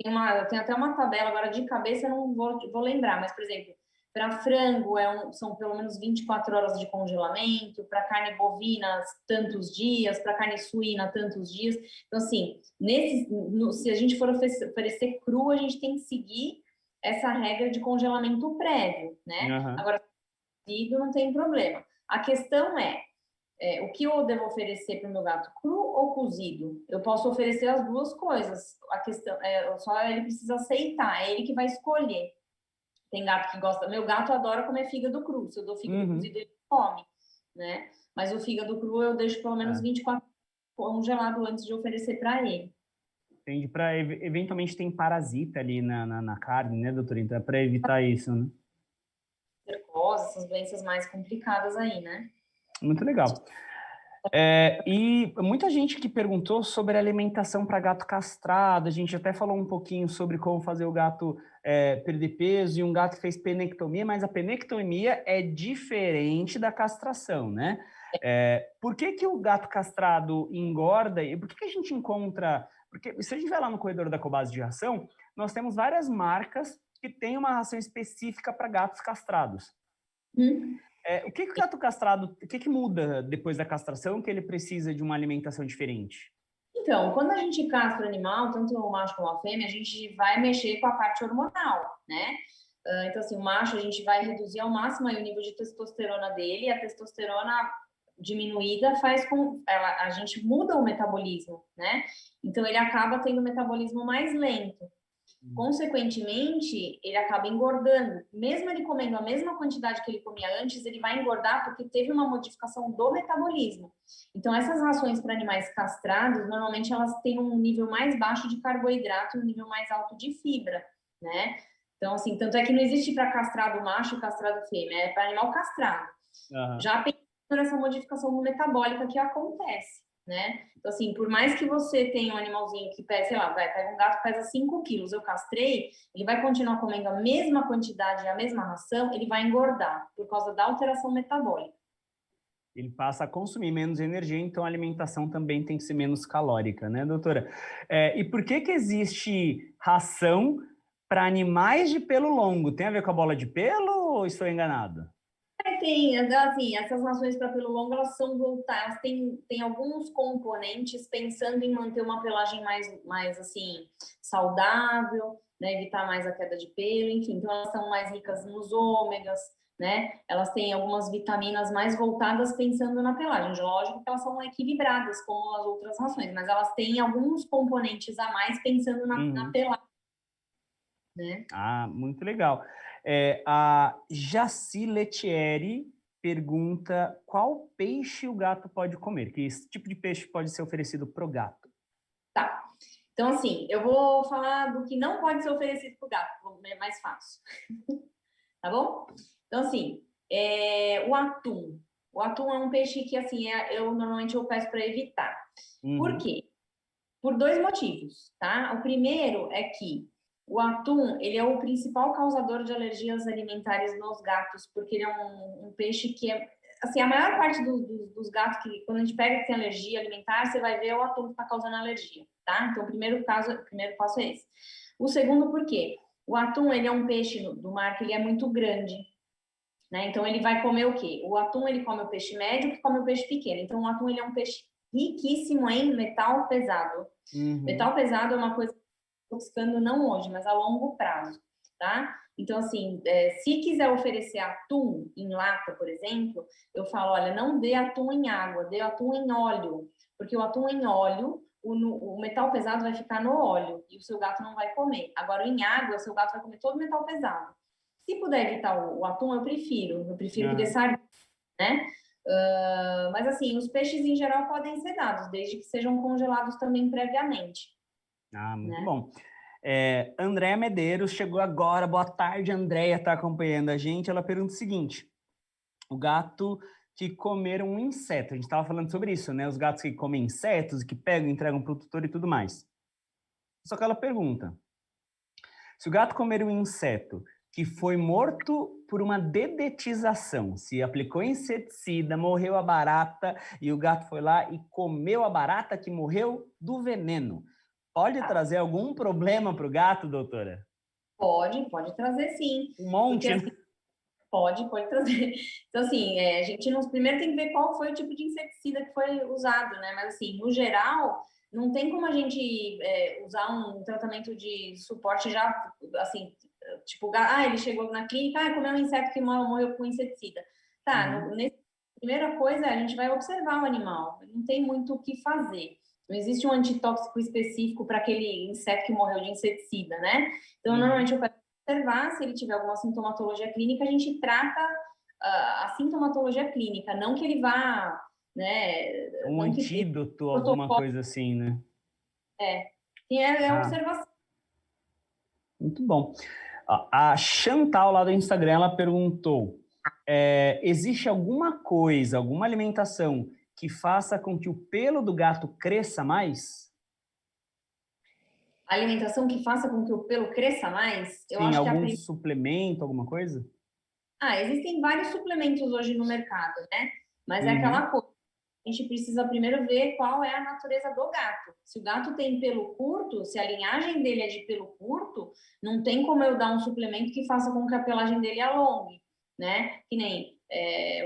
Eu tenho até uma tabela agora de cabeça, eu não vou lembrar, mas, por exemplo, para frango são pelo menos 24 horas de congelamento, para carne bovina, tantos dias, para carne suína, tantos dias. Então, assim, se a gente for oferecer cru, a gente tem que seguir essa regra de congelamento prévio, né? aham. Agora, cozido não tem problema. A questão o que eu devo oferecer para o meu gato, cru ou cozido? Eu posso oferecer as duas coisas. A questão só ele precisa aceitar, é ele que vai escolher. Tem gato que gosta. Meu gato adora comer fígado cru. Se eu dou fígado Uhum. cozido, ele come, né? Mas o fígado cru eu deixo pelo menos É, 24 congelado antes de oferecer para ele. entende? Para eventualmente tem parasita ali na carne, né, doutora? Então é para evitar isso, né? Cercose, essas doenças mais complicadas aí, né? Muito legal. E muita gente que perguntou sobre alimentação para gato castrado, a gente até falou um pouquinho sobre como fazer o gato perder peso, e um gato que fez penectomia, mas a penectomia é diferente da castração, né? Por que que o gato castrado engorda e por que que a gente encontra... Porque se a gente vai lá no corredor da Cobase de ração, nós temos várias marcas que têm uma ração específica para gatos castrados. Hum. O que que o gato castrado, o que que muda depois da castração que ele precisa de uma alimentação diferente? Então, quando a gente castra o animal, tanto o macho como a fêmea, a gente vai mexer com a parte hormonal, né? Então, assim, o macho a gente vai reduzir ao máximo aí o nível de testosterona dele, e a testosterona diminuída faz com a gente muda o metabolismo, né? Então ele acaba tendo um metabolismo mais lento. Consequentemente, ele acaba engordando. Mesmo ele comendo a mesma quantidade que ele comia antes, ele vai engordar porque teve uma modificação do metabolismo. Então, essas rações para animais castrados, normalmente elas têm um nível mais baixo de carboidrato e um nível mais alto de fibra, né? Então, assim, tanto é que não existe para castrado macho e castrado fêmea, é para animal castrado. Já pensando nessa modificação metabólica que acontece, né? Então, assim, por mais que você tenha um animalzinho que pesa, sei lá, pega um gato que pesa 5 quilos, eu castrei, ele vai continuar comendo a mesma quantidade, a mesma ração, ele vai engordar por causa da alteração metabólica. Ele passa a consumir menos energia, então a alimentação também tem que ser menos calórica, né, doutora? E por que existe ração para animais de pelo longo? Tem a ver com a bola de pelo ou estou enganado? Tem, assim, essas rações para pelo longo, elas são voltadas, elas têm alguns componentes pensando em manter uma pelagem mais assim, saudável, né, evitar mais a queda de pelo, enfim, então elas são mais ricas nos ômegas, né, elas têm algumas vitaminas mais voltadas pensando na pelagem, lógico que elas são equilibradas como as outras rações, mas elas têm alguns componentes a mais pensando na pelagem, né. Ah, muito legal. A Jaci Letieri pergunta qual peixe o gato pode comer, que esse tipo de peixe pode ser oferecido para o gato. Tá. Então, assim, eu vou falar do que não pode ser oferecido para o gato, é mais fácil. Tá bom? Então, assim, o atum. O atum é um peixe que, assim, eu normalmente peço para evitar. Por quê? Por dois motivos, tá? O primeiro é que o atum, ele é o principal causador de alergias alimentares nos gatos, porque ele é um peixe que é, assim, a maior parte dos gatos que, quando a gente pega que tem alergia alimentar, você vai ver o atum que está causando alergia, tá? Então, o primeiro passo é esse. O segundo, por quê? O atum, ele é um peixe do mar que ele é muito grande, né? Então, ele vai comer o quê? O atum, ele come o peixe médio, que come o peixe pequeno. Então, o atum, ele é um peixe riquíssimo em metal pesado. Metal pesado é uma coisa que eu estou buscando não hoje, mas a longo prazo, tá? Então, assim, se quiser oferecer atum em lata, por exemplo, eu falo, olha, não dê atum em água, dê atum em óleo, porque o atum em óleo, o metal pesado vai ficar no óleo e o seu gato não vai comer. Agora, em água, o seu gato vai comer todo o metal pesado. Se puder evitar o atum, eu prefiro que dê sardinha, né? Mas assim, os peixes em geral podem ser dados, desde que sejam congelados também previamente. Ah, muito Né? bom. Andréa Medeiros chegou agora. Boa tarde, Andréa, está acompanhando a gente. Ela pergunta o seguinte: o gato que comer um inseto, a gente estava falando sobre isso, né? Os gatos que comem insetos, que pegam, entregam para o tutor e tudo mais. Só que ela pergunta: se o gato comer um inseto que foi morto por uma dedetização, se aplicou inseticida, morreu a barata e o gato foi lá e comeu a barata que morreu do veneno, pode trazer algum problema para o gato, doutora? Pode trazer sim. Um monte, Porque, né? assim, pode trazer. Então, assim, a gente primeiro tem que ver qual foi o tipo de inseticida que foi usado, né? Mas, assim, no geral, não tem como a gente usar um tratamento de suporte já, assim, tipo, ele chegou na clínica, comeu um inseto que morreu com inseticida. Tá, primeira coisa, a gente vai observar o animal, não tem muito o que fazer. Não existe um antitóxico específico para aquele inseto que morreu de inseticida, né? Então, normalmente eu peço observar, se ele tiver alguma sintomatologia clínica, a gente trata a sintomatologia clínica, não que ele vá, né? Um Não que antídoto, alguma protocolo coisa assim, né? é observação. Muito bom. A Chantal, lá do Instagram, ela perguntou: existe alguma coisa, alguma alimentação que faça com que o pelo do gato cresça mais? Alimentação que faça com que o pelo cresça mais, eu Sim, acho que algum suplemento, alguma coisa? existem vários suplementos hoje no mercado, né? Mas é aquela coisa. A gente precisa primeiro ver qual é a natureza do gato. Se o gato tem pelo curto, se a linhagem dele é de pelo curto, não tem como eu dar um suplemento que faça com que a pelagem dele alongue, né? Que nem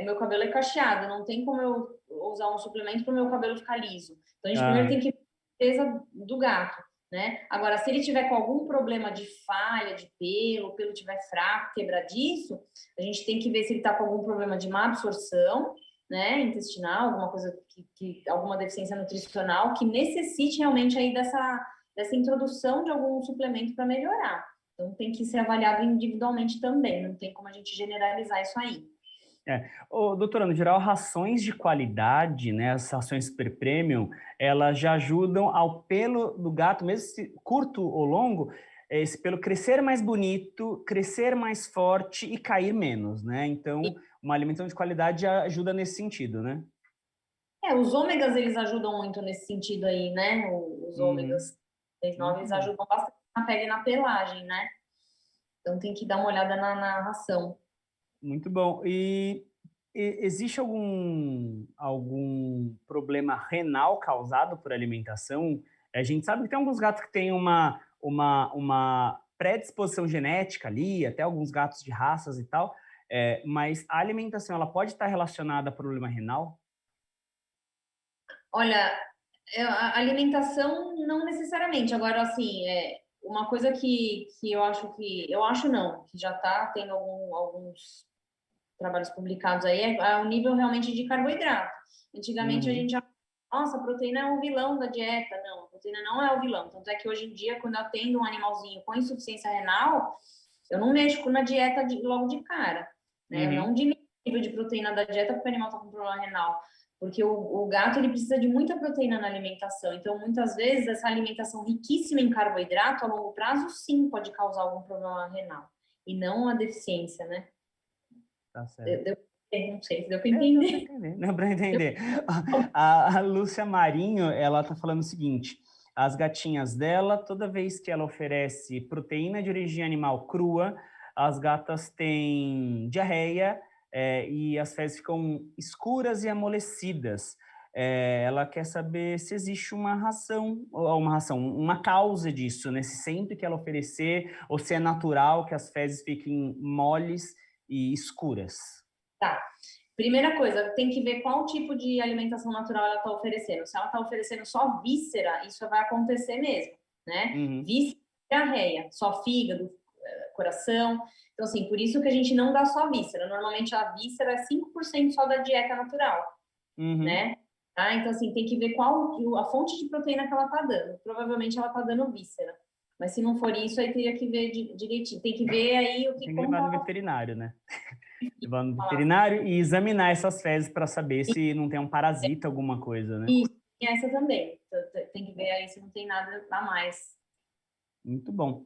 o meu cabelo é cacheado, não tem como eu usar um suplemento para o meu cabelo ficar liso. Então a gente primeiro tem que ver a natureza do gato, né? Agora, se ele tiver com algum problema de falha de pelo, o pelo estiver fraco, quebradiço, a gente tem que ver se ele está com algum problema de má absorção, né, intestinal, alguma coisa alguma deficiência nutricional que necessite realmente aí dessa introdução de algum suplemento para melhorar. Então, tem que ser avaliado individualmente também, não tem como a gente generalizar isso aí. Doutora, no geral, rações de qualidade, né, as rações super premium, elas já ajudam ao pelo do gato, mesmo se curto ou longo, esse pelo crescer mais bonito, crescer mais forte e cair menos, né? Então, uma alimentação de qualidade já ajuda nesse sentido, né? Os ômegas, eles ajudam muito nesse sentido aí, né? Os Uhum. ômegas 6, 9, Muito eles bom. ajudam bastante na pele e na pelagem, né? Então tem que dar uma olhada na ração. Muito bom. Existe algum problema renal causado por alimentação? A gente sabe que tem alguns gatos que têm uma predisposição genética ali, até alguns gatos de raças e tal, mas a alimentação ela pode estar relacionada a problema renal? Olha, a alimentação não necessariamente. Agora, assim, uma coisa que eu acho não, que já está tendo alguns trabalhos publicados aí, é o nível realmente de carboidrato. Antigamente a gente Uhum, já, nossa, a proteína é o vilão da dieta. Não, a proteína não é o vilão. Tanto é que hoje em dia, quando eu atendo um animalzinho com insuficiência renal, eu não mexo na dieta logo de cara, né? Eu uhum. não diminuo o nível de proteína da dieta porque o animal está com problema renal. Porque o gato ele precisa de muita proteína na alimentação. Então, muitas vezes, essa alimentação riquíssima em carboidrato, a longo prazo, sim, pode causar algum problema renal. E não a deficiência, né? Tá certo. Não sei se deu para Deu para entender. entender, deu para entender. A Lúcia Marinho, ela tá falando o seguinte: as gatinhas dela, toda vez que ela oferece proteína de origem animal crua, as gatas têm diarreia, e as fezes ficam escuras e amolecidas. Ela quer saber se existe uma causa disso, né? Se sempre que ela oferecer, ou se é natural que as fezes fiquem moles e escuras. Tá. Primeira coisa, tem que ver qual tipo de alimentação natural ela está oferecendo. Se ela está oferecendo só víscera, isso vai acontecer mesmo, né? Uhum, Víscera, diarreia, só fígado, coração. Então, assim, por isso que a gente não dá só víscera. Normalmente a víscera é 5% só da dieta natural, uhum. né? Tá? Então, assim, tem que ver qual a fonte de proteína que ela está dando. Provavelmente ela está dando víscera. Mas se não for isso, aí teria que ver direitinho. Tem que ver aí Tem que como levar que no ela está veterinário, né? Levar no veterinário e examinar essas fezes para saber se não tem um parasita, alguma coisa, né? isso, e essa também. Então, tem que ver aí se não tem nada a mais. Muito bom.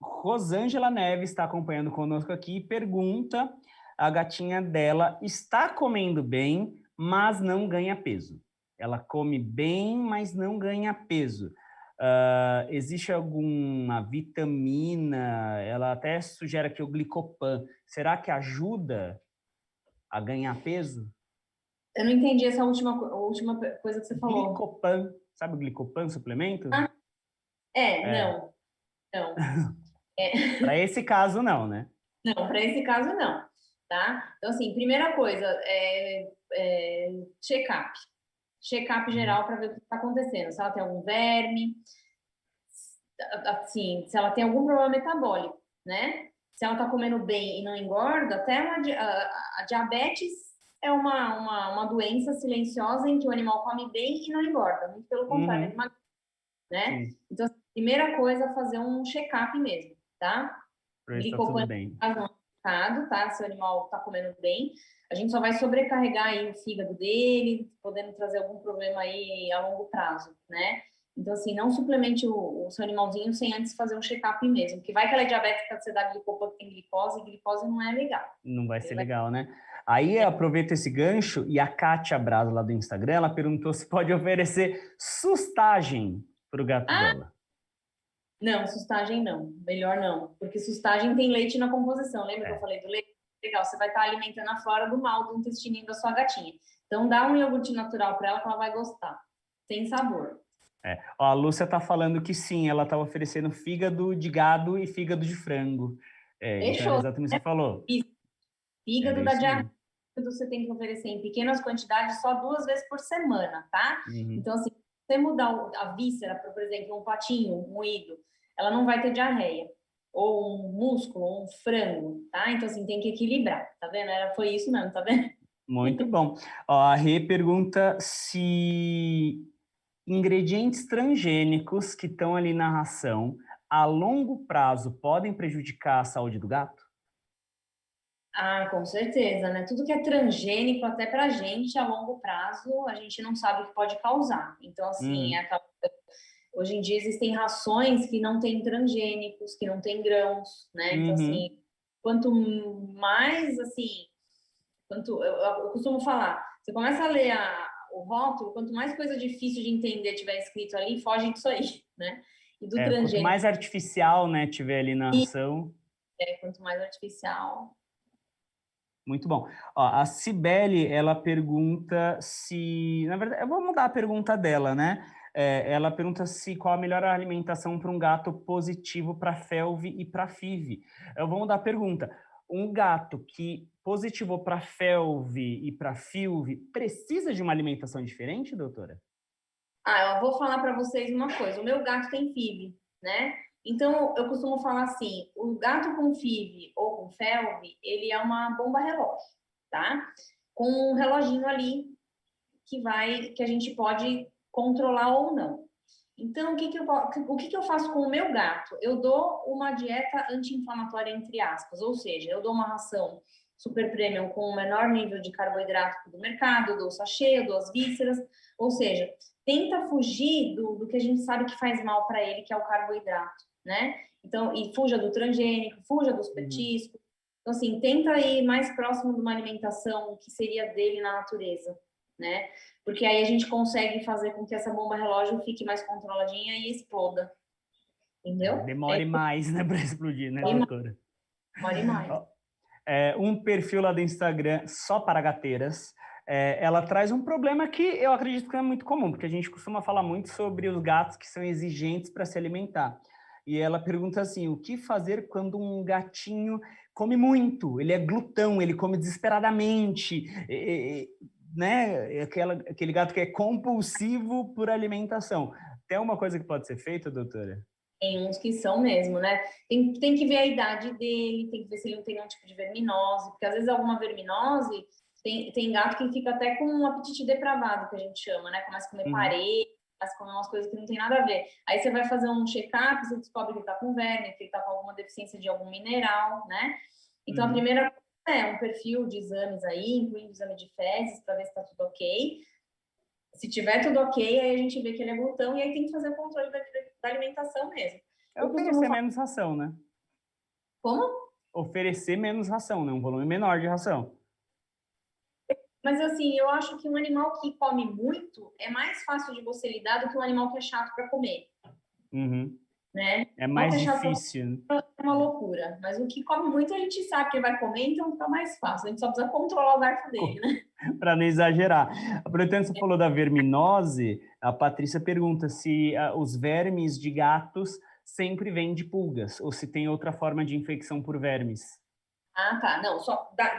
Rosângela Neves está acompanhando conosco aqui e pergunta: a gatinha dela está comendo bem, mas não ganha peso. Ela come bem, mas não ganha peso. Existe alguma vitamina? Ela até sugere aqui o glicopan. Será que ajuda a ganhar peso? Eu não entendi essa última coisa que você falou. Glicopan, sabe o Glicopan suplemento? Ah, É, não, não. É, para esse caso não, né? não, para esse caso não, tá? Então, assim, primeira coisa, check-up. Check-up Uhum. geral para ver o que está acontecendo. Se ela tem algum verme, assim, se ela tem algum problema metabólico, né? Se ela está comendo bem e não engorda, até a diabetes é uma doença silenciosa em que o animal come bem e não engorda. Muito pelo contrário, ele Uhum. emagrece, né? Sim, Então, primeira coisa, fazer um check-up mesmo, tá? para ver se tá tudo Glicopânico bem. tá? Se o animal tá comendo bem, a gente só vai sobrecarregar aí o fígado dele, podendo trazer algum problema aí a longo prazo, né? Então, assim, não suplemente o seu animalzinho sem antes fazer um check-up mesmo, porque vai que ela é diabética, você dá glicopânico, tem glicose, e glicose não é legal. Não vai Ele ser vai... legal, né? Aí aproveita esse gancho e a Kátia Braz lá do Instagram, ela perguntou se pode oferecer sustagem para o gato Ah, dela. não, sustagem não, melhor não, porque sustagem tem leite na composição, lembra que eu É, falei do leite? Legal, você vai estar alimentando a flora do mal do intestininho da sua gatinha. Então, dá um iogurte natural para ela que ela vai gostar, sem sabor. Ó, a Lúcia tá falando que sim, ela tá oferecendo fígado de gado e fígado de frango. Então era Fechou. exatamente o que você falou. Era Fígado da isso diarreia, mesmo. você tem que oferecer em pequenas quantidades, só 2 vezes por semana, tá? Uhum. Então, assim, se você mudar a víscera, por exemplo, um patinho, um moído, ela não vai ter diarreia. Ou um músculo, ou um frango, tá? Então, assim, tem que equilibrar, tá vendo? Foi isso mesmo, tá vendo? Muito bom. Ó, a Rê pergunta se ingredientes transgênicos que estão ali na ração, a longo prazo, podem prejudicar a saúde do gato? Ah, com certeza, né? Tudo que é transgênico, até para a gente, a longo prazo, a gente não sabe o que pode causar. Então, assim, Uhum, hoje em dia existem rações que não têm transgênicos, que não têm grãos, né? Então, uhum. assim, quanto mais, assim, eu costumo falar, você começa a ler o rótulo, quanto mais coisa difícil de entender tiver escrito ali, foge disso aí, né? E do Quanto transgênico, mais artificial, né, tiver ali na ração, quanto mais artificial. muito bom. Ó, a Cibele, ela pergunta se... Na verdade, eu vou mudar a pergunta dela, né? Ela pergunta se qual a melhor alimentação para um gato positivo para FeLV e para FIV. Eu vou mudar a pergunta. Um gato que positivou para FeLV e para FIV precisa de uma alimentação diferente, doutora? Ah, eu vou falar para vocês uma coisa. O meu gato tem FIV, né? Então, eu costumo falar assim, o gato com FIV ou com FeLV, ele é uma bomba relógio, tá? Com um reloginho ali que a gente pode controlar ou não. Então, o que que eu faço com o meu gato? Eu dou uma dieta anti-inflamatória, entre aspas, ou seja, eu dou uma ração super premium com o menor nível de carboidrato do mercado, eu dou o sachê, eu dou as vísceras, ou seja, tenta fugir do que a gente sabe que faz mal para ele, que é o carboidrato, né? Então, e fuja do transgênico, fuja dos Uhum. petiscos. Então, assim, tenta ir mais próximo de uma alimentação que seria dele na natureza, né? Porque aí a gente consegue fazer com que essa bomba relógio fique mais controladinha e exploda, entendeu? Demore mais, né, para explodir, né, doutora? Demore mais. Um perfil lá do Instagram só para gateiras. Ela traz um problema que eu acredito que é muito comum, porque a gente costuma falar muito sobre os gatos que são exigentes para se alimentar. E ela pergunta assim: o que fazer quando um gatinho come muito? Ele é glutão, ele come desesperadamente, né? Aquele gato que é compulsivo por alimentação. Tem uma coisa que pode ser feita, doutora? Tem uns que são mesmo, né? Tem que ver a idade dele, tem que ver se ele não tem nenhum tipo de verminose, porque às vezes alguma verminose, tem gato que fica até com um apetite depravado, que a gente chama, né? Começa a comer Uhum, parede, começa a comer umas coisas que não tem nada a ver. Aí você vai fazer um check-up, você descobre que ele tá com verme, que ele tá com alguma deficiência de algum mineral, né? Então, a uhum. primeira coisa é um perfil de exames aí, incluindo exame de fezes, para ver se tá tudo ok. Se tiver tudo ok, aí a gente vê que ele é glutão e aí tem que fazer o controle da alimentação mesmo. É Eu costumo oferecer falar, menos ração, né? como? Oferecer menos ração, né? Um volume menor de ração. Mas assim, eu acho que um animal que come muito é mais fácil de você lidar do que um animal que é chato para comer, Uhum. né? É O animal que mais é chato pra difícil, né? comer é uma loucura, mas o que come muito a gente sabe que ele vai comer, então fica mais fácil. A gente só precisa controlar o garfo dele, né? Para não exagerar. Aproveitando que você falou da verminose, a Patrícia pergunta se os vermes de gatos sempre vêm de pulgas, ou se tem outra forma de infecção por vermes. Ah, tá. Não,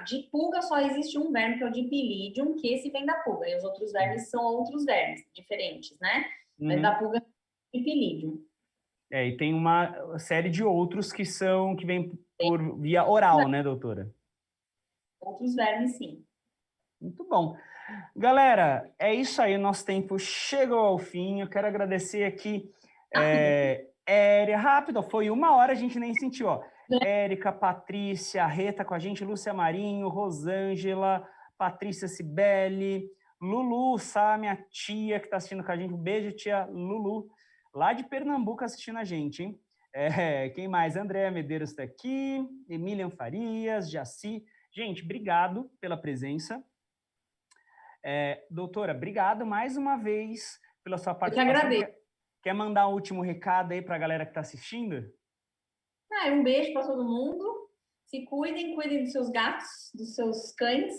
de pulga só existe um verme, que é o Dipylidium, que esse vem da pulga. E os outros vermes são outros vermes, diferentes, né? Mas da Uhum. pulga é o Dipylidium. E tem uma série de outros que vêm por via oral, né, doutora? Outros vermes, sim. Muito bom. Galera, é isso aí, nosso tempo chegou ao fim. Eu quero agradecer aqui. Rápido. Rápido, foi 1 hora, a gente nem sentiu, ó. Érica, Patrícia, Reta com a gente, Lúcia Marinho, Rosângela, Patrícia Cibele, Lulu, Sá, minha tia que está assistindo com a gente. Um beijo, tia Lulu, lá de Pernambuco assistindo a gente, hein? Quem mais? Andréa Medeiros está aqui, Emílian Farias, Jaci. Gente, obrigado pela presença. Doutora, obrigado mais uma vez pela sua Eu que participação. agradeço. Quer mandar um último recado aí para a galera que está assistindo? Um beijo para todo mundo. Se cuidem, cuidem dos seus gatos, dos seus cães,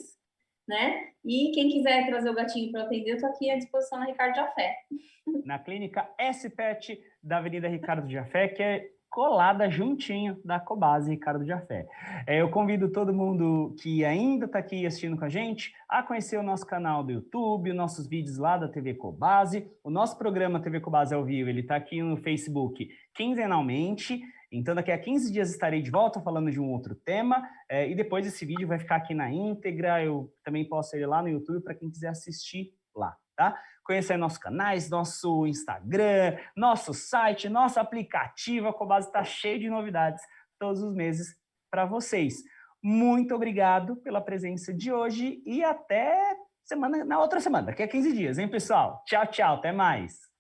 né? E quem quiser trazer o gatinho para atender, eu estou aqui à disposição na Ricardo Jafé. Na clínica S-Pet da Avenida Ricardo Jafé, que é colada juntinho da Cobase Ricardo Jafé. Eu convido todo mundo que ainda está aqui assistindo com a gente a conhecer o nosso canal do YouTube, os nossos vídeos lá da TV Cobase. O nosso programa TV Cobase ao vivo, ele está aqui no Facebook quinzenalmente. Então, daqui a 15 dias estarei de volta falando de um outro tema. E depois esse vídeo vai ficar aqui na íntegra. Eu também posso ir lá no YouTube para quem quiser assistir lá, tá? conhecer nossos canais, nosso Instagram, nosso site, nosso aplicativo. A Cobasi está cheio de novidades todos os meses para vocês. Muito obrigado pela presença de hoje e até na outra semana, daqui a 15 dias, hein, pessoal? Tchau, tchau, até mais.